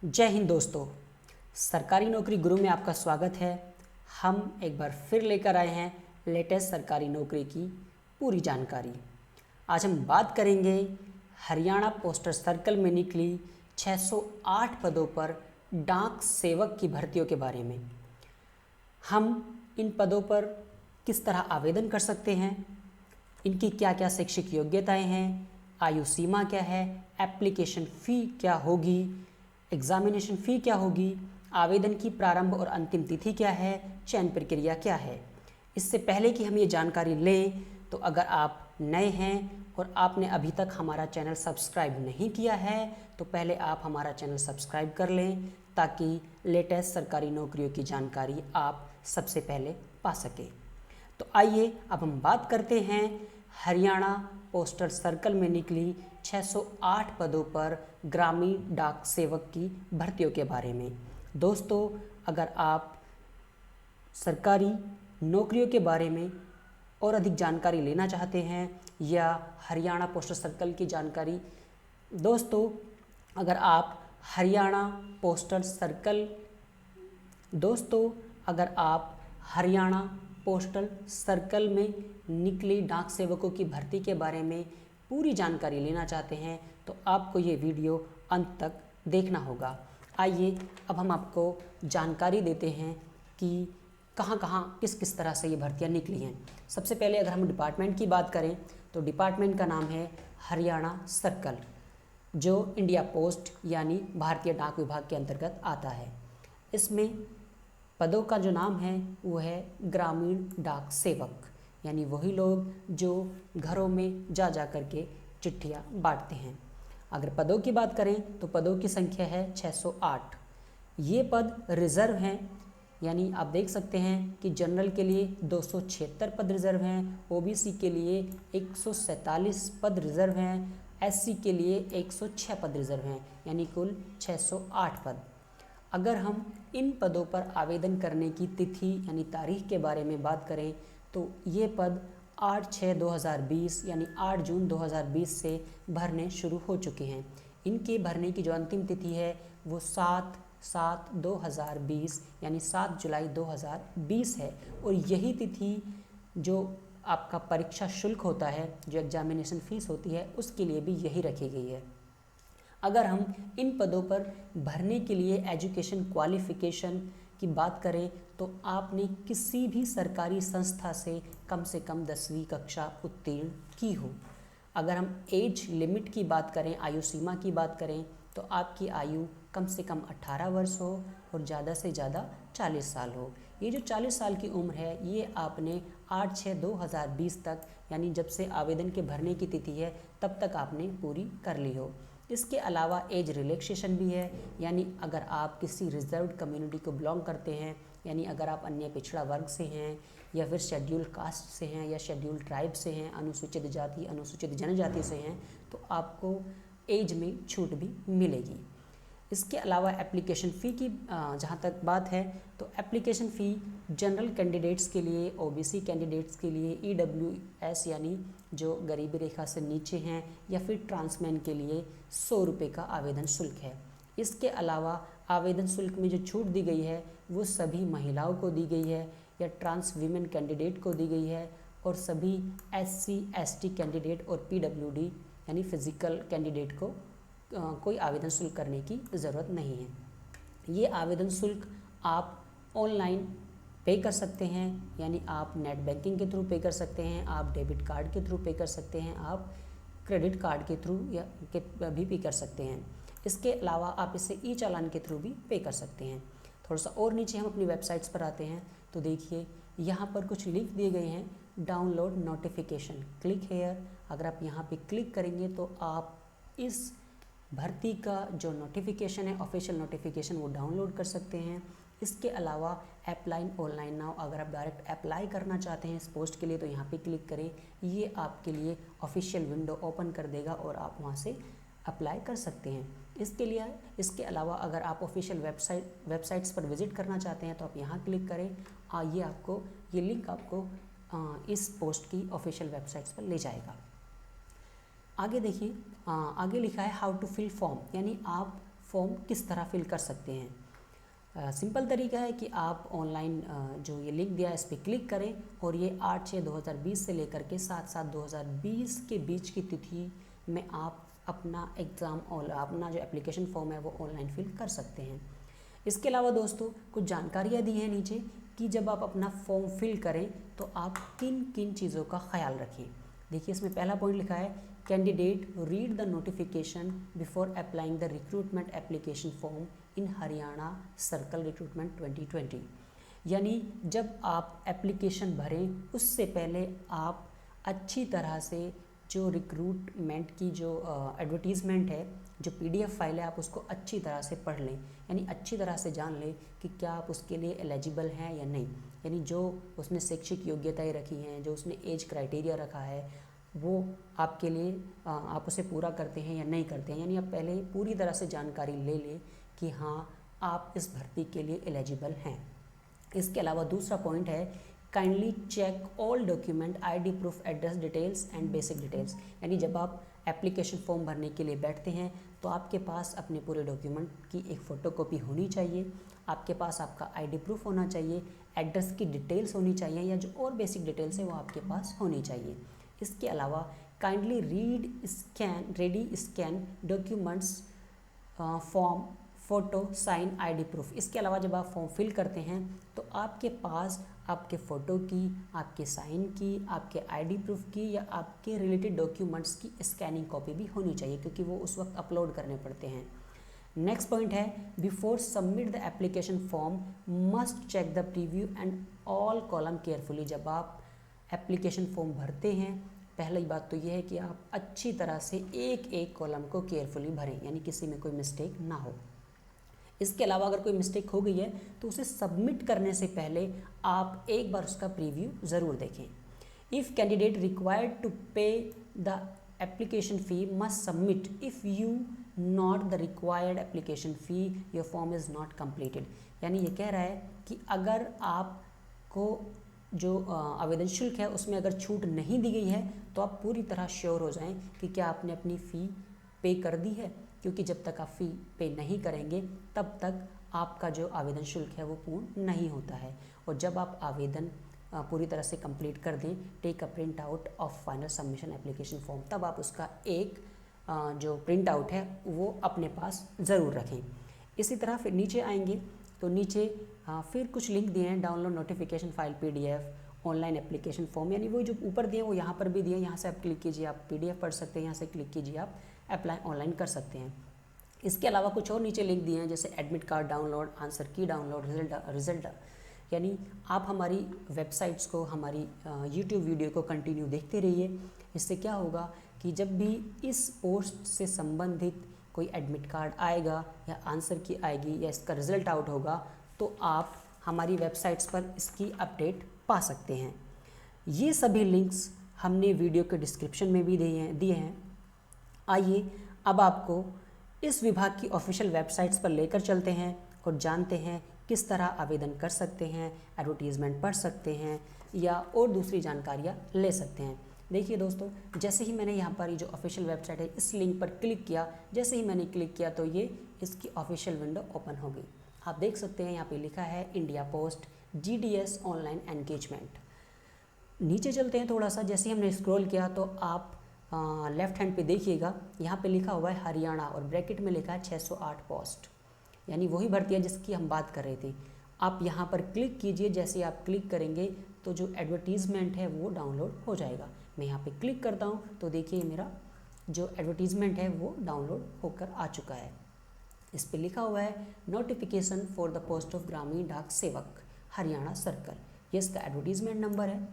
जय हिंद दोस्तों, सरकारी नौकरी गुरु में आपका स्वागत है। हम एक बार फिर लेकर आए हैं लेटेस्ट सरकारी नौकरी की पूरी जानकारी। आज हम बात करेंगे हरियाणा पोस्टल सर्कल में निकली 608 पदों पर डाक सेवक की भर्तियों के बारे में। हम इन पदों पर किस तरह आवेदन कर सकते हैं, इनकी क्या क्या शैक्षिक योग्यताएं हैं, आयु सीमा क्या है, एप्लीकेशन फ़ी क्या होगी, एग्जामिनेशन फ़ी क्या होगी, आवेदन की प्रारंभ और अंतिम तिथि क्या है, चयन प्रक्रिया क्या है। इससे पहले कि हम ये जानकारी लें, तो अगर आप नए हैं और आपने अभी तक हमारा चैनल सब्सक्राइब नहीं किया है तो पहले आप हमारा चैनल सब्सक्राइब कर लें ताकि लेटेस्ट सरकारी नौकरियों की जानकारी आप सबसे पहले पा सकें। तो आइए अब हम बात करते हैं हरियाणा पोस्टल सर्कल में निकली 608 पदों पर ग्रामीण डाक सेवक की भर्तियों के बारे में। दोस्तों, अगर आप सरकारी नौकरियों के बारे में और अधिक जानकारी लेना चाहते हैं या हरियाणा पोस्टल सर्कल की जानकारी, दोस्तों अगर आप हरियाणा पोस्टल सर्कल में निकली डाक सेवकों की भर्ती के बारे में पूरी जानकारी लेना चाहते हैं तो आपको ये वीडियो अंत तक देखना होगा। आइए अब हम आपको जानकारी देते हैं कि कहाँ किस किस तरह से ये भर्तियाँ निकली हैं। सबसे पहले अगर हम डिपार्टमेंट की बात करें तो डिपार्टमेंट का नाम है हरियाणा सर्कल, जो इंडिया पोस्ट यानी भारतीय डाक विभाग के अंतर्गत आता है। इसमें पदों का जो नाम है वो है ग्रामीण डाक सेवक, यानी वही लोग जो घरों में जा करके चिट्ठियाँ बांटते हैं। अगर पदों की बात करें तो पदों की संख्या है 608। ये पद रिज़र्व हैं, यानी आप देख सकते हैं कि जनरल के लिए 276 पद रिज़र्व हैं, ओबीसी के लिए 147 पद रिज़र्व हैं, एससी के लिए 106 पद रिज़र्व हैं, यानी कुल 608 पद। अगर हम इन पदों पर आवेदन करने की तिथि यानी तारीख के बारे में बात करें तो ये पद 8/6/2020 यानी 8 जून 2020 से भरने शुरू हो चुके हैं। इनके भरने की जो अंतिम तिथि है वो 7/7/2020 यानी 7 जुलाई 2020 है, और यही तिथि जो आपका परीक्षा शुल्क होता है, जो एग्जामिनेशन फ़ीस होती है, उसके लिए भी यही रखी गई है। अगर हम इन पदों पर भरने के लिए एजुकेशन क्वालिफ़िकेशन की बात करें तो आपने किसी भी सरकारी संस्था से कम 10वीं कक्षा उत्तीर्ण की हो। अगर हम एज लिमिट की बात करें, आयु सीमा की बात करें, तो आपकी आयु कम से कम 18 वर्ष हो और ज़्यादा से ज़्यादा 40 साल हो। ये जो 40 साल की उम्र है ये आपने 8/6/2020 तक, यानी जब से आवेदन के भरने की तिथि है तब तक आपने पूरी कर ली हो। इसके अलावा एज रिलैक्सेशन भी है, यानी अगर आप किसी रिजर्व्ड कम्युनिटी को बिलोंग करते हैं, यानी अगर आप अन्य पिछड़ा वर्ग से हैं या फिर शेड्यूल कास्ट से हैं या शेड्यूल ट्राइब से हैं, अनुसूचित जाति अनुसूचित जनजाति से हैं, तो आपको एज में छूट भी मिलेगी। इसके अलावा एप्लीकेशन फ़ी की जहाँ तक बात है तो एप्लीकेशन फ़ी जनरल कैंडिडेट्स के लिए, ओबीसी कैंडिडेट्स के लिए, ईडब्ल्यूएस यानी जो गरीबी रेखा से नीचे हैं, या फिर ट्रांसमैन के लिए 100 रुपये का आवेदन शुल्क है। इसके अलावा आवेदन शुल्क में जो छूट दी गई है वो सभी महिलाओं को दी गई है या ट्रांस वीमेन कैंडिडेट को दी गई है, और सभी SC ST कैंडिडेट और PWD यानी फिज़िकल कैंडिडेट को कोई आवेदन शुल्क करने की ज़रूरत नहीं है। ये आवेदन शुल्क आप ऑनलाइन पे कर सकते हैं, यानी आप नेट बैंकिंग के थ्रू पे कर सकते हैं, आप डेबिट कार्ड के थ्रू पे कर सकते हैं, आप क्रेडिट कार्ड के थ्रू या के भी पे कर सकते हैं। इसके अलावा आप इसे ई चालान के थ्रू भी पे कर सकते हैं। थोड़ा सा और नीचे हम अपनी वेबसाइट्स पर आते हैं तो देखिए यहाँ पर कुछ लिंक दिए गए हैं, डाउनलोड नोटिफिकेशन, क्लिक हेयर। अगर आप यहाँ पे क्लिक करेंगे तो आप इस भर्ती का जो नोटिफिकेशन है, ऑफिशियल नोटिफिकेशन, वो डाउनलोड कर सकते हैं। इसके अलावा अप्लाई ऑनलाइन नाउ, अगर आप डायरेक्ट अप्लाई करना चाहते हैं इस पोस्ट के लिए तो यहाँ पे क्लिक करें। ये आपके लिए ऑफिशियल विंडो ओपन कर देगा और आप वहाँ से अप्लाई कर सकते हैं। इसके अलावा अगर आप ऑफिशियल वेबसाइट्स पर विज़िट करना चाहते हैं तो आप यहाँ क्लिक करें। ये लिंक आपको इस पोस्ट की ऑफिशियल वेबसाइट्स पर ले जाएगा। आगे देखिए, आगे लिखा है हाउ टू फिल फॉर्म, यानी आप फॉर्म किस तरह फिल कर सकते हैं। सिंपल तरीका है कि आप ऑनलाइन जो ये लिंक दिया है इस पर क्लिक करें और ये 8/6/2020 से लेकर के 7/7/2020 के बीच की तिथि में आप अपना एग्ज़ाम और अपना जो एप्लीकेशन फॉर्म है वो ऑनलाइन फिल कर सकते हैं। इसके अलावा दोस्तों कुछ जानकारियाँ दी हैं नीचे कि जब आप अपना फॉर्म फिल करें तो आप किन किन चीज़ों का ख्याल रखें। देखिए इसमें पहला पॉइंट लिखा है, candidate read the notification before applying the recruitment application form in Haryana circle recruitment 2020। यानी जब आप एप्लीकेशन भरें उससे पहले आप अच्छी तरह से जो रिक्रूटमेंट की जो एडवर्टीज़मेंट है, जो PDF फाइल है, आप उसको अच्छी तरह से पढ़ लें। यानी अच्छी तरह से जान लें कि क्या आप उसके लिए एलिजिबल हैं या नहीं। यानी जो उसने शैक्षिक योग्यताएं रखी हैं, जो उसने एज क्राइटेरिया रखा है, वो आपके लिए आप उसे पूरा करते हैं या नहीं करते हैं। यानी आप पहले पूरी तरह से जानकारी ले लें कि हाँ आप इस भर्ती के लिए एलिजिबल हैं। इसके अलावा दूसरा पॉइंट है, kindly check all document, ID proof, address details and basic details. यानी जब आप एप्लीकेशन फॉर्म भरने के लिए बैठते हैं तो आपके पास अपने पूरे डॉक्यूमेंट की एक फ़ोटोकॉपी होनी चाहिए, आपके पास आपका ID प्रूफ होना चाहिए, एड्रेस की डिटेल्स होनी चाहिए या जो और बेसिक डिटेल्स है वो आपके पास होनी चाहिए। इसके अलावा kindly ready scan documents, form, photo, sign, ID proof. इसके अलावा जब आप फॉर्म फिल करते हैं तो आपके पास आपके फ़ोटो की, आपके साइन की, आपके ID प्रूफ की या आपके रिलेटेड डॉक्यूमेंट्स की स्कैनिंग कॉपी भी होनी चाहिए, क्योंकि वो उस वक्त अपलोड करने पड़ते हैं। नेक्स्ट पॉइंट है, before submit the application form must check the preview and all column carefully. जब आप एप्लीकेशन फॉर्म भरते हैं पहली बात तो यह है कि आप अच्छी तरह से एक एक कॉलम को केयरफुली भरें, यानी किसी में कोई मिस्टेक ना हो। इसके अलावा अगर कोई मिस्टेक हो गई है तो उसे सबमिट करने से पहले आप एक बार उसका प्रीव्यू ज़रूर देखें। इफ़ कैंडिडेट रिक्वायर्ड टू पे the application fee must submit, if you not the required application fee your form is not completed. यानी ये कह रहा है कि अगर आपको जो आवेदन शुल्क है उसमें अगर छूट नहीं दी गई है तो आप पूरी तरह श्योर हो जाएं कि क्या आपने अपनी फ़ी पे कर दी है, क्योंकि जब तक आप फ़ी पे नहीं करेंगे तब तक आपका जो आवेदन शुल्क है वो पूर्ण नहीं होता है। और जब आप आवेदन पूरी तरह से कंप्लीट कर दें, take a print out of final submission application form, तब आप उसका एक जो प्रिंट आउट है वो अपने पास ज़रूर रखें। इसी तरह फिर नीचे आएंगे तो नीचे फिर कुछ लिंक दिए हैं, download notification file PDF, online application form, यानी वो जो ऊपर दिए वो यहाँ पर भी दिए, यहाँ से आप क्लिक कीजिए, आप PDF पढ़ सकते हैं, यहाँ से क्लिक कीजिए, आप अप्लाई ऑनलाइन कर सकते हैं। इसके अलावा कुछ और नीचे लिंक दिए हैं, जैसे एडमिट कार्ड डाउनलोड, आंसर की डाउनलोड, रिजल्ट। यानी आप हमारी वेबसाइट्स को, हमारी YouTube वीडियो को कंटिन्यू देखते रहिए। इससे क्या होगा कि जब भी इस पोस्ट से संबंधित कोई एडमिट कार्ड आएगा या आंसर की आएगी या इसका रिज़ल्ट आउट होगा तो आप हमारी वेबसाइट्स पर इसकी अपडेट पा सकते हैं। ये सभी लिंक्स हमने वीडियो के डिस्क्रिप्शन में भी दिए हैं। आइए अब आपको इस विभाग की ऑफिशियल वेबसाइट्स पर लेकर चलते हैं और जानते हैं किस तरह आवेदन कर सकते हैं, एडवर्टीज़मेंट पढ़ सकते हैं या और दूसरी जानकारियाँ ले सकते हैं। देखिए दोस्तों, जैसे ही मैंने यहाँ पर ये जो ऑफिशियल वेबसाइट है इस लिंक पर क्लिक किया, जैसे ही मैंने क्लिक किया तो ये इसकी ऑफिशियल विंडो ओपन हो गई। आप देख सकते हैं यहाँ पे लिखा है India post GDS online engagement. नीचे चलते हैं थोड़ा सा, जैसे ही हमने स्क्रॉल किया तो आप लेफ़्ट हैंड पे देखिएगा, यहाँ पे लिखा हुआ है हरियाणा और ब्रैकेट में लिखा है 608 पोस्ट, यानी वही भर्ती है जिसकी हम बात कर रहे थे। आप यहाँ पर क्लिक कीजिए, जैसे आप क्लिक करेंगे तो जो एडवर्टीज़मेंट है वो डाउनलोड हो जाएगा। मैं यहाँ पे क्लिक करता हूँ तो देखिए मेरा जो एडवर्टीज़मेंट है वो डाउनलोड होकर आ चुका है। इस पे लिखा हुआ है notification for the post of ग्रामीण डाक सेवक हरियाणा सर्कल, ये इसका एडवर्टीज़मेंट नंबर है।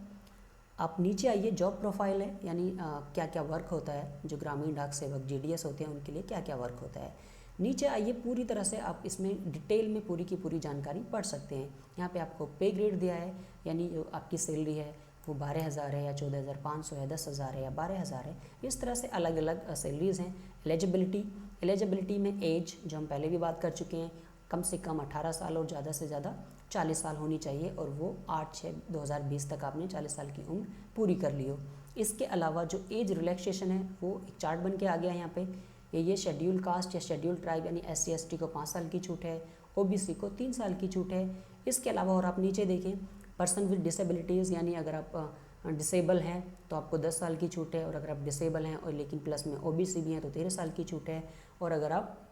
आप नीचे आइए, जॉब प्रोफाइल है, यानी क्या क्या वर्क होता है, जो ग्रामीण डाक सेवक GDS होते हैं उनके लिए क्या क्या वर्क होता है। नीचे आइए, पूरी तरह से आप इसमें डिटेल में पूरी की पूरी जानकारी पढ़ सकते हैं। यहाँ पे आपको पे ग्रेड दिया है, यानी जो आपकी सैलरी है वो 12,000 है या 14,500 है, 10,000 है या 12,000 है, इस तरह से अलग अलग सैलरीज़ हैं। एलिजिबिलिटी में एज, जो हम पहले भी बात कर चुके हैं, कम से कम 18 साल और ज़्यादा से ज़्यादा 40 साल होनी चाहिए, और वो 8/6/2020 तक आपने 40 साल की उम्र पूरी कर ली हो। इसके अलावा जो एज रिलैक्सेशन है वो एक चार्ट बन के आ गया है यहाँ पे ये शेड्यूल कास्ट या शेड्यूल ट्राइब यानी SC ST को 5 साल की छूट है, OBC को 3 साल की छूट है। इसके अलावा और आप नीचे देखें पर्सन विद डिसेबिलिटीज़, यानी अगर आप डिसेबल हैं तो आपको 10 साल की छूट है, और अगर आप डिसेबल हैं और लेकिन प्लस में OBC भी हैं तो 13 साल की छूट है, और अगर आप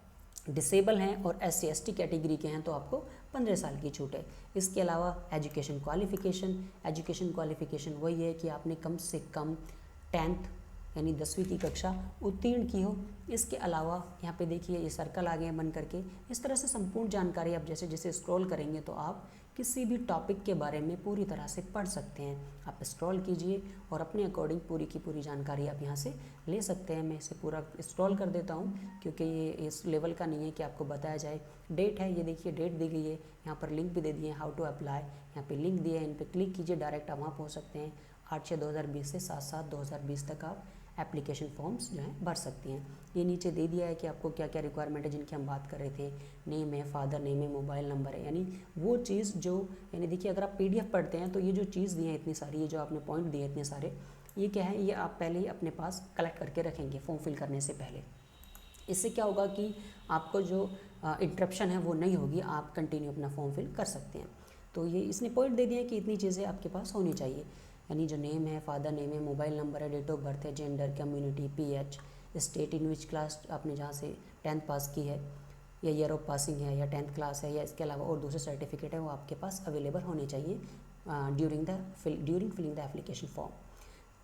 डिसेबल हैं और SC ST कैटेगरी के हैं तो आपको 15 साल की छूट है। इसके अलावा एजुकेशन क्वालिफ़िकेशन वही है कि आपने कम से कम 10th यानी 10वीं की कक्षा उत्तीर्ण की हो। इसके अलावा यहाँ पे देखिए ये सर्कल आ गए हैं बन करके। इस तरह से संपूर्ण जानकारी आप जैसे जैसे स्क्रॉल करेंगे तो आप किसी भी टॉपिक के बारे में पूरी तरह से पढ़ सकते हैं। आप स्क्रॉल कीजिए और अपने अकॉर्डिंग पूरी की पूरी जानकारी आप यहाँ से ले सकते हैं। मैं इसे पूरा स्क्रॉल कर देता हूँ क्योंकि ये इस लेवल का नहीं है कि आपको बताया जाए। डेट है, ये देखिए डेट दी गई है, यहाँ पर लिंक भी दे दिए हैं, हाउ टू अप्लाई, यहाँ पे लिंक दिया है, इन पर क्लिक कीजिए, डायरेक्ट आप वहाँ पहुँच सकते हैं। 8/6/2020 से 7/7/2020 तक आप एप्लीकेशन फॉर्म्स जो हैं भर सकती हैं। ये नीचे दे दिया है कि आपको क्या क्या रिक्वायरमेंट है जिनकी हम बात कर रहे थे। नेम है, फादर नेम है, मोबाइल नंबर है, यानी वो चीज़ जो, यानी देखिए अगर आप PDF पढ़ते हैं तो ये जो चीज़ दी है इतनी सारी, ये जो आपने पॉइंट दिए इतने सारे, ये क्या है, ये आप पहले ही अपने पास कलेक्ट करके रखेंगे फॉर्म फिल करने से पहले। इससे क्या होगा कि आपको जो इंटरप्शन है वो नहीं होगी, आप कंटिन्यू अपना फॉर्म फिल कर सकते हैं। तो ये इसने पॉइंट दे दिया है कि इतनी चीज़ें आपके पास होनी चाहिए, यानी जो नेम है, फादर नेम है, मोबाइल नंबर है, डेट ऑफ बर्थ है, gender, community, PH, state in which class आपने जहाँ से 10th पास की है, या ईयर ऑफ पासिंग है, या 10th क्लास है, या इसके अलावा और दूसरे सर्टिफिकेट है वो आपके पास अवेलेबल होने चाहिए during filling the application form.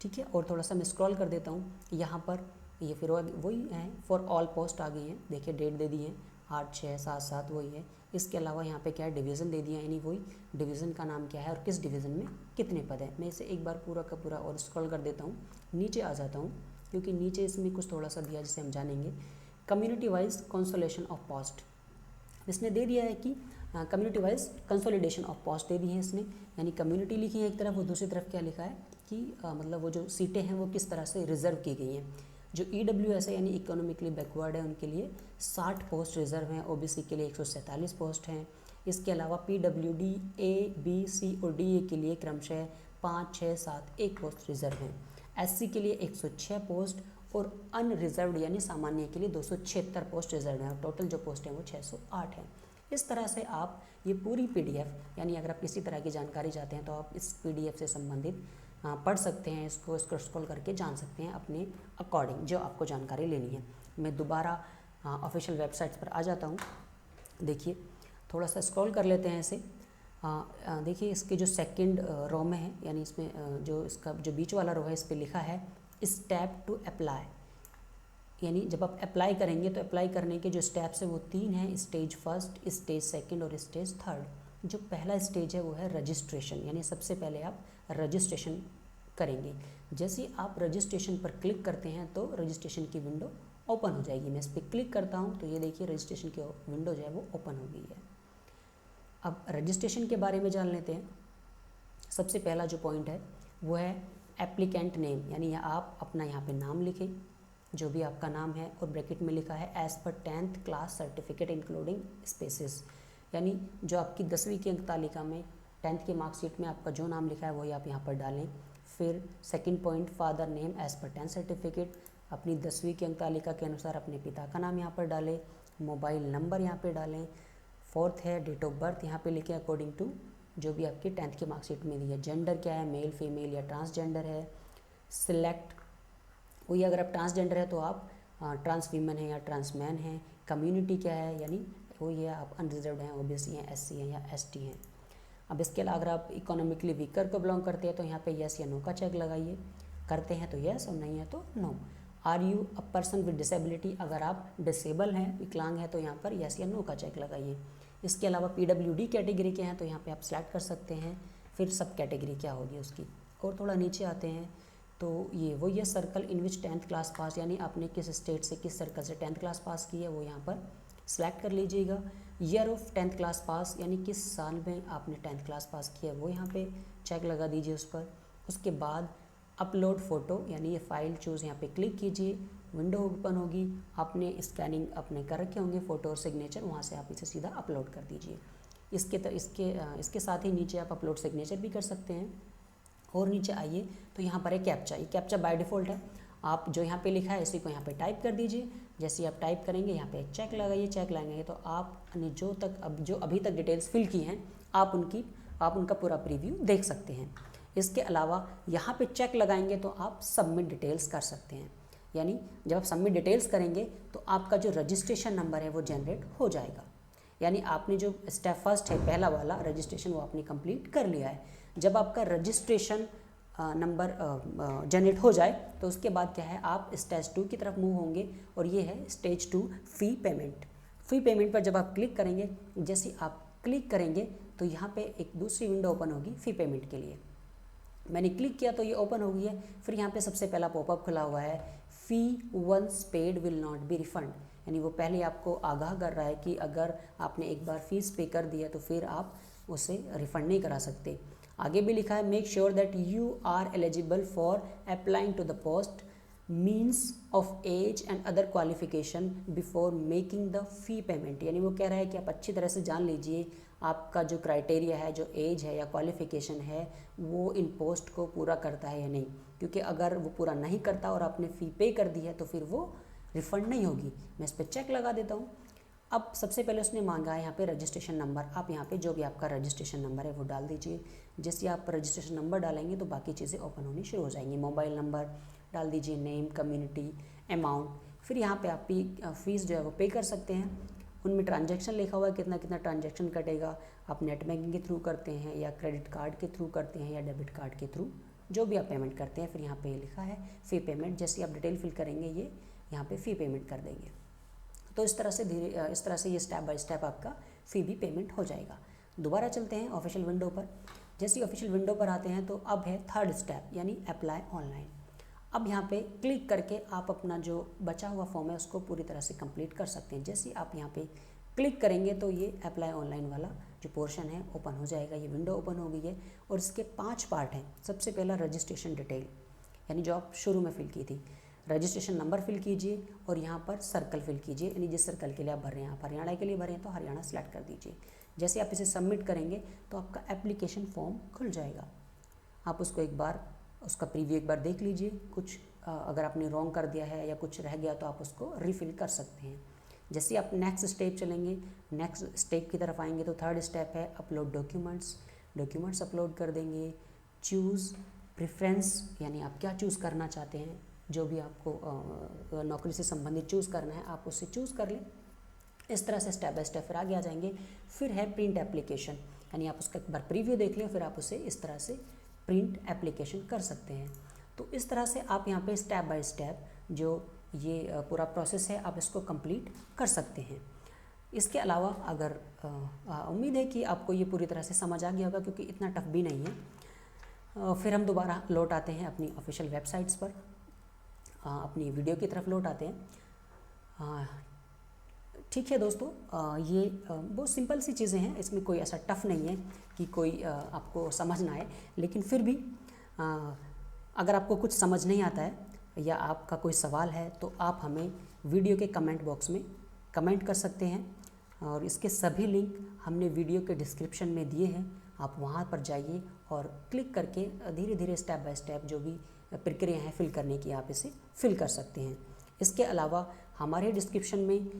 ठीक है, और थोड़ा सा मैं स्क्रॉल कर देता हूँ। यहाँ पर ये फिर वही है, फॉर ऑल पोस्ट आ गई हैं, देखिए डेट दे दी है 8/6/7/7 वही है। इसके अलावा यहाँ पे क्या है, डिवीज़न दे दिया है, यानी वही डिवीज़न का नाम क्या है और किस डिवीज़न में कितने पद हैं। मैं इसे एक बार पूरा का पूरा और स्क्रॉल कर देता हूँ, नीचे आ जाता हूँ क्योंकि नीचे इसमें कुछ थोड़ा सा दिया जिसे हम जानेंगे। Community wise consolation of post इसने दे दिया है कि community wise consolidation of post दे दी है इसने, यानी कम्युनिटी लिखी है एक तरफ और दूसरी तरफ क्या लिखा है कि मतलब वो जो सीटें हैं वो किस तरह से रिजर्व की गई हैं। जो EWS है यानी इकोनॉमिकली बैकवर्ड है उनके लिए 60 पोस्ट रिजर्व हैं, OBC के लिए 147 पोस्ट हैं। इसके अलावा PWD A, B, C और DA के लिए क्रमशः 5, 6, 7 1 पोस्ट रिजर्व हैं। SC के लिए 106 पोस्ट और अनरिजर्व्ड यानी सामान्य के लिए 276 पोस्ट रिजर्व हैं, और टोटल जो पोस्ट हैं वो 608 हैं। इस तरह से आप ये पूरी PDF यानी अगर आप किसी तरह की जानकारी चाहते हैं तो आप इस PDF से संबंधित पढ़ सकते हैं, इसको स्क्रॉल करके जान सकते हैं अपने अकॉर्डिंग जो आपको जानकारी लेनी है। मैं दोबारा ऑफिशियल वेबसाइट्स पर आ जाता हूँ। देखिए थोड़ा सा स्क्रॉल कर लेते हैं इसे। देखिए इसके जो सेकंड रो में है, यानी इसमें जो इसका जो बीच वाला रो है इस पर लिखा है स्टेप टू अप्लाई, यानी जब आप अप्लाई करेंगे तो अप्लाई करने के जो स्टेप्स हैं वो 3 हैं, स्टेज फर्स्ट, स्टेज सेकंड और स्टेज थर्ड। जो पहला स्टेज है वो है रजिस्ट्रेशन, यानी सबसे पहले आप रजिस्ट्रेशन करेंगे। जैसे आप रजिस्ट्रेशन पर क्लिक करते हैं तो रजिस्ट्रेशन की विंडो ओपन हो जाएगी। मैं इस पर क्लिक करता हूँ तो ये देखिए रजिस्ट्रेशन की विंडो जो है वो ओपन हो गई है। अब रजिस्ट्रेशन के बारे में जान लेते हैं। सबसे पहला जो पॉइंट है वो है एप्लीकेंट नेम, यानी आप अपना यहाँ पे नाम लिखें, जो भी आपका नाम है, और ब्रैकेट में लिखा है as per 10th class certificate including spaces, यानी जो आपकी 10वीं की अंक तालिका में 10th की मार्कशीट में आपका जो नाम लिखा है वही आप यहाँ पर डालें। फिर second point father name as per 10th certificate, अपनी 10वीं की अंक तालिका के अनुसार अपने पिता का नाम यहाँ पर डालें, मोबाइल नंबर यहाँ पर डालें। फोर्थ है डेट ऑफ बर्थ, यहाँ पे लिखें अकॉर्डिंग टू जो भी आपकी 10th की मार्कशीट में दी है। जेंडर क्या है, मेल फीमेल या ट्रांसजेंडर है। सिलेक्ट वही अगर आप ट्रांसजेंडर है तो आप ट्रांस वीमन है या ट्रांस मैन है। कम्युनिटी क्या है, यानी वो ये आप अनरिजर्व हैं, OBC हैं, SC हैं या ST हैं। अब इसके अलावा अगर आप इकोनॉमिकली वीकर को बिलोंग करते हैं तो यहाँ पे येस या नो का चेक लगाइए, करते हैं तो येस और नहीं है तो no. Are you a person with disability, अगर आप डिसेबल हैं, विकलांग हैं तो यहाँ पर येस या नो का चेक लगाइए। इसके अलावा PWD कैटेगरी के हैं तो यहाँ पे आप सिलेक्ट कर सकते हैं। फिर सब कैटेगरी क्या होगी उसकी, और थोड़ा नीचे आते हैं तो ये सर्कल इन विच 10th क्लास पास, यानी आपने किस स्टेट से किस सर्कल से 10th क्लास पास की है वो यहाँ पर सिलेक्ट कर लीजिएगा। Year of 10th class pass, यानी किस साल में आपने 10th क्लास पास किया है वो यहाँ पे चेक लगा दीजिए उस पर। उसके बाद अपलोड फ़ोटो, यानी ये फाइल चूज़ यहाँ पे क्लिक कीजिए, विंडो ओपन होगी, आपने स्कैनिंग अपने कर रखे होंगे फ़ोटो और सिग्नेचर, वहाँ से आप इसे सीधा अपलोड कर दीजिए। इसके साथ ही नीचे आप अपलोड सिग्नेचर भी कर सकते हैं। और नीचे आइए तो यहाँ पर है कैप्चा, ये कैप्चा बाय डिफ़ॉल्ट है, आप जो यहाँ पे लिखा है इसी को यहाँ पे टाइप कर दीजिए। जैसे आप टाइप करेंगे यहाँ पे चेक लगाइए, चेक लगाएंगे तो आपने जो अभी तक डिटेल्स फिल की हैं आप उनका पूरा प्रीव्यू देख सकते हैं। इसके अलावा यहाँ पे चेक लगाएंगे तो आप सबमिट डिटेल्स कर सकते हैं। यानी जब आप सबमिट डिटेल्स करेंगे तो आपका जो रजिस्ट्रेशन नंबर है वो जनरेट हो जाएगा। यानी आपने जो स्टेप फर्स्ट है पहला वाला रजिस्ट्रेशन वो आपने कंप्लीट कर लिया है। जब आपका रजिस्ट्रेशन नंबर जनरेट हो जाए तो उसके बाद क्या है, आप स्टेज 2 की तरफ मूव होंगे और ये है स्टेज 2 फ़ी पेमेंट। फ़ी पेमेंट पर जब आप क्लिक करेंगे, जैसे आप क्लिक करेंगे तो यहाँ पे एक दूसरी विंडो ओपन होगी फ़ी पेमेंट के लिए। मैंने क्लिक किया तो ये ओपन हो गई है। फिर यहाँ पे सबसे पहला पॉपअप खुला हुआ है, fee once paid will not be refund. यानी वो पहले आपको आगाह कर रहा है कि अगर आपने एक बार फीस पे कर दिया तो फिर आप उसे रिफ़ंड नहीं करा सकते। आगे भी लिखा है, make sure that you are eligible for applying to the post means of age and other qualification before making the fee payment. यानी वो कह रहा है कि आप अच्छी तरह से जान लीजिए आपका जो क्राइटेरिया है, जो एज है या क्वालिफिकेशन है, वो इन पोस्ट को पूरा करता है या नहीं। क्योंकि अगर वो पूरा नहीं करता और आपने फ़ी पे कर दी है तो फिर वो रिफ़ंड नहीं होगी। मैं इस पर चेक लगा देता हूँ। अब सबसे पहले उसने मांगा है यहाँ पे रजिस्ट्रेशन नंबर। आप यहाँ पे जो भी आपका रजिस्ट्रेशन नंबर है वो डाल दीजिए। जैसे आप रजिस्ट्रेशन नंबर डालेंगे तो बाकी चीज़ें ओपन होनी शुरू हो जाएंगी। मोबाइल नंबर डाल दीजिए, नेम, कम्युनिटी, अमाउंट। फिर यहाँ पे आप फीस जो है वो पे कर सकते हैं। उनमें ट्रांजैक्शन लिखा हुआ है, कितना कितना ट्रांजैक्शन कटेगा। आप नेट बैंकिंग के थ्रू करते हैं या क्रेडिट कार्ड के थ्रू करते हैं या डेबिट कार्ड के थ्रू, जो भी आप पेमेंट करते हैं। फिर यहाँ पे लिखा है फ़ी पेमेंट। जैसे आप डिटेल फिल करेंगे ये यहाँ पे फ़ी पेमेंट कर देंगे। तो इस तरह से ये स्टेप बाय स्टेप आपका फ़ी भी पेमेंट हो जाएगा। दोबारा चलते हैं ऑफिशियल विंडो पर। जैसे ही ऑफिशियल विंडो पर आते हैं तो अब है थर्ड स्टेप, यानी अप्लाई ऑनलाइन। अब यहाँ पे क्लिक करके आप अपना जो बचा हुआ फॉर्म है उसको पूरी तरह से कंप्लीट कर सकते हैं। जैसे आप यहाँ पे क्लिक करेंगे तो ये अप्लाई ऑनलाइन वाला जो पोर्शन है ओपन हो जाएगा। ये विंडो ओपन हो गई है और इसके 5 पार्ट हैं। सबसे पहला रजिस्ट्रेशन डिटेल, यानी जो आप शुरू में फिल की थी। रजिस्ट्रेशन नंबर फिल कीजिए और यहाँ पर सर्कल फिल कीजिए, यानी जिस सर्कल के लिए आप भर रहे हैं। आप हरियाणा के लिए भर रहे हैं तो हरियाणा सेलेक्ट कर दीजिए। जैसे आप इसे सबमिट करेंगे तो आपका एप्लीकेशन फॉर्म खुल जाएगा। आप उसको एक बार उसका प्रीव्यू एक बार देख लीजिए। कुछ अगर आपने रॉन्ग कर दिया है या कुछ रह गया तो आप उसको रिफ़िल कर सकते हैं। जैसे आप नेक्स्ट स्टेप चलेंगे, नेक्स्ट स्टेप की तरफ आएंगे तो थर्ड स्टेप है अपलोड डॉक्यूमेंट्स अपलोड कर देंगे। चूज़ प्रेफरेंस, यानी आप क्या चूज़ करना चाहते हैं। जो भी आपको नौकरी से संबंधित चूज़ करना है आप उससे चूज़ कर लें। इस तरह से स्टेप बाय स्टेप फिर आगे आ जाएंगे। फिर है प्रिंट एप्लीकेशन, यानी आप उसका एक बार प्रीव्यू देख लें, फिर आप उसे इस तरह से प्रिंट एप्लीकेशन कर सकते हैं। तो इस तरह से आप यहाँ पे स्टेप बाय स्टेप जो ये पूरा प्रोसेस है आप इसको कंप्लीट कर सकते हैं। इसके अलावा अगर उम्मीद है कि आपको ये पूरी तरह से समझ आ गया होगा, क्योंकि इतना टफ भी नहीं है। फिर हम दोबारा लौट आते हैं अपनी ऑफिशियल वेबसाइट्स पर, अपनी वीडियो की तरफ लौट आते हैं। ठीक है दोस्तों, ये बहुत सिंपल सी चीज़ें हैं, इसमें कोई ऐसा टफ नहीं है कि कोई आपको समझ ना आए। लेकिन फिर भी अगर आपको कुछ समझ नहीं आता है या आपका कोई सवाल है तो आप हमें वीडियो के कमेंट बॉक्स में कमेंट कर सकते हैं। और इसके सभी लिंक हमने वीडियो के डिस्क्रिप्शन में दिए हैं। आप वहाँ पर जाइए और क्लिक करके धीरे धीरे स्टेप बाय स्टेप जो भी प्रक्रिया है फिल करने की आप इसे फिल कर सकते हैं। इसके अलावा हमारे डिस्क्रिप्शन में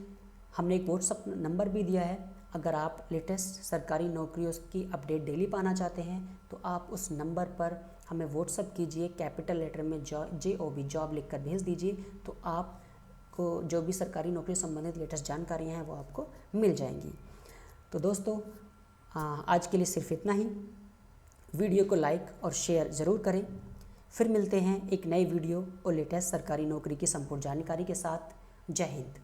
हमने एक व्हाट्सअप नंबर भी दिया है। अगर आप लेटेस्ट सरकारी नौकरियों की अपडेट डेली पाना चाहते हैं तो आप उस नंबर पर हमें व्हाट्सअप कीजिए, कैपिटल लेटर में JOB जॉब लिखकर भेज दीजिए, तो आपको जो भी सरकारी नौकरी संबंधित लेटेस्ट जानकारियाँ हैं वो आपको मिल जाएंगी। तो दोस्तों आज के लिए सिर्फ इतना ही। वीडियो को लाइक और शेयर ज़रूर करें। फिर मिलते हैं एक नई वीडियो और लेटेस्ट सरकारी नौकरी की संपूर्ण जानकारी के साथ। जय हिंद।